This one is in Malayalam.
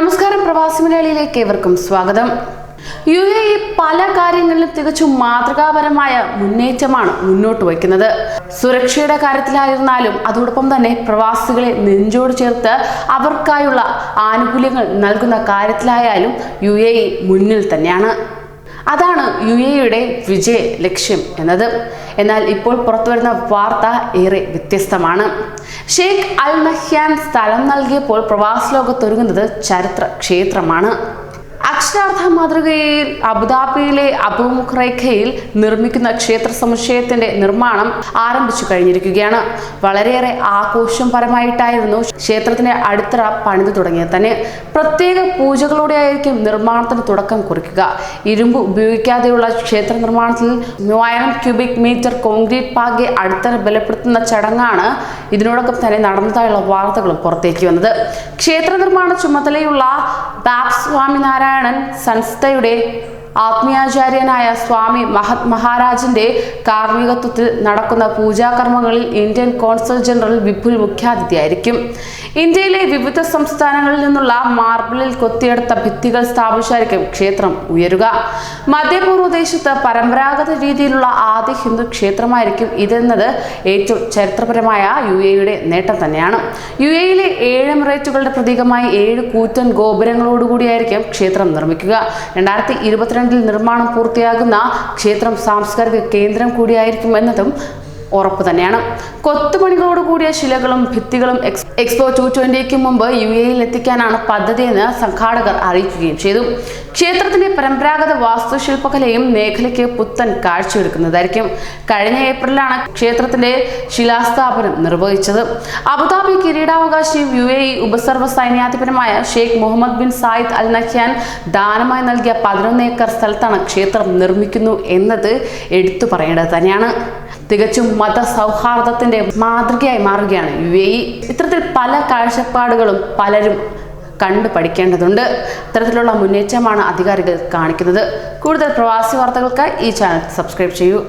നമസ്കാരം, പ്രവാസി മലയാളിയിലേക്ക് ഏവർക്കും സ്വാഗതം. UAE പല കാര്യങ്ങളിലും തികച്ചും മാതൃകാപരമായ മുന്നേറ്റമാണ് മുന്നോട്ട് വയ്ക്കുന്നത്. സുരക്ഷയുടെ കാര്യത്തിലായിരുന്നാലും അതോടൊപ്പം തന്നെ പ്രവാസികളെ നെഞ്ചോട് ചേർത്ത് അവർക്കായുള്ള ആനുകൂല്യങ്ങൾ നൽകുന്ന കാര്യത്തിലായാലും UAE മുന്നിൽ തന്നെയാണ്. അതാണ് UAEയുടെ വിജയ ലക്ഷ്യം എന്നത്. എന്നാൽ ഇപ്പോൾ പുറത്തുവരുന്ന വാർത്ത ഏറെ വ്യത്യസ്തമാണ്. ഷെയ്ഖ് അൽ നഹ്യാൻ സ്ഥലം നൽകിയപ്പോൾ പ്രവാസി ലോകത്തൊരുങ്ങുന്നത് ചരിത്ര ക്ഷേത്രമാണ്. അക്ഷരാർത്ഥ മാതൃകയിൽ അബുദാബിയിലെ അബു മുഖറൈഖയിൽ നിർമ്മിക്കുന്ന ക്ഷേത്ര സമുച്ചയത്തിന്റെ നിർമ്മാണം ആരംഭിച്ചു കഴിഞ്ഞിരിക്കുകയാണ്. വളരെയേറെ ആഘോഷപരമായിട്ടായിരുന്നു ക്ഷേത്രത്തിന്റെ അടിത്തറ പണിതു തുടങ്ങിയത് തന്നെ. പ്രത്യേക പൂജകളോടെ ആയിരിക്കും നിർമ്മാണത്തിന് തുടക്കം കുറിക്കുക. ഇരുമ്പ് ഉപയോഗിക്കാതെയുള്ള ക്ഷേത്ര നിർമ്മാണത്തിൽ 3000 ക്യൂബിക് മീറ്റർ കോൺക്രീറ്റ് പാകി അടിത്തറ ബലപ്പെടുത്തുന്ന ചടങ്ങാണ് ഇതിനോടൊപ്പം തന്നെ നടന്നതായുള്ള വാർത്തകളും പുറത്തേക്ക് വന്നത്. ക്ഷേത്ര നിർമ്മാണ ചുമതലയുള്ള ബാബ് സ്വാമിനാരായണൻ സംസ്ഥയുടെ ആത്മീയാചാര്യനായ സ്വാമി മഹത് മഹാരാജിന്റെ കാർമ്മികത്വത്തിൽ നടക്കുന്ന പൂജാകർമ്മങ്ങളിൽ ഇന്ത്യൻ കോൺസൽ ജനറൽ വിപുൽ മുഖ്യാതിഥിയായിരിക്കും. ഇന്ത്യയിലെ വിവിധ സംസ്ഥാനങ്ങളിൽ നിന്നുള്ള മാർബിളിൽ കൊത്തിയെടുത്ത ഭിത്തികൾ സ്ഥാപിച്ചായിരിക്കും ക്ഷേത്രം ഉയരുക. മധ്യപൂർവ്വ ദേശത്ത് പരമ്പരാഗത രീതിയിലുള്ള ആദ്യ ഹിന്ദു ക്ഷേത്രമായിരിക്കും ഇതെന്നത് ഏറ്റവും ചരിത്രപരമായ UAEയുടെ നേട്ടം തന്നെയാണ്. UAEയിലെ 7 എമിറേറ്റുകളുടെ പ്രതീകമായി 7 കൂറ്റൻ ഗോപുരങ്ങളോടുകൂടിയായിരിക്കും ക്ഷേത്രം നിർമ്മിക്കുക. 2022 നിർമ്മാണം പൂർത്തിയാകുന്ന ക്ഷേത്രം സാംസ്കാരിക കേന്ദ്രം കൂടിയായിരിക്കും എന്നതും ഉറപ്പ് തന്നെയാണ്. കൊത്തുപണികളോട് കൂടിയ ശിലകളും ഭിത്തികളും എക്സ്പോ 220ക്ക് മുമ്പ് UAEയിൽ എത്തിക്കാനാണ് പദ്ധതിയെന്ന് സംഘാടകർ അറിയിക്കുകയും ചെയ്തു. ക്ഷേത്രത്തിന്റെ പരമ്പരാഗത വാസ്തുശില്പകലയും മേഖലയ്ക്ക് പുത്തൻ കാഴ്ചയൊരുക്കുന്നതായിരിക്കും. കഴിഞ്ഞ ഏപ്രിലാണ് ക്ഷേത്രത്തിന്റെ ശിലാസ്ഥാപനം നിർവഹിച്ചത്. അബുദാബി കിരീടാവകാശിയും UAE ഉപസർവ സൈന്യാധിപനുമായ Sheikh Mohamed bin Zayed Al Nahyan ദാനമായി നൽകിയ 11 ഏക്കർ സ്ഥലത്താണ് ക്ഷേത്രം നിർമ്മിക്കുന്നു എന്നത് എടുത്തു പറയേണ്ടത് തന്നെയാണ്. തികച്ചും മത സൗഹാർദ്ദത്തിന്റെ മാതൃകയായി മാറുകയാണ് UAE. ഇത്തരത്തിൽ പല കാഴ്ചപ്പാടുകളും പലരും കണ്ടു പഠിക്കേണ്ടതുണ്ട്. ഇത്തരത്തിലുള്ള മുന്നേറ്റമാണ് അധികാരികൾ കാണിക്കുന്നത്. കൂടുതൽ പ്രവാസി വാർത്തകൾക്കായി ഈ ചാനൽ സബ്സ്ക്രൈബ് ചെയ്യൂ.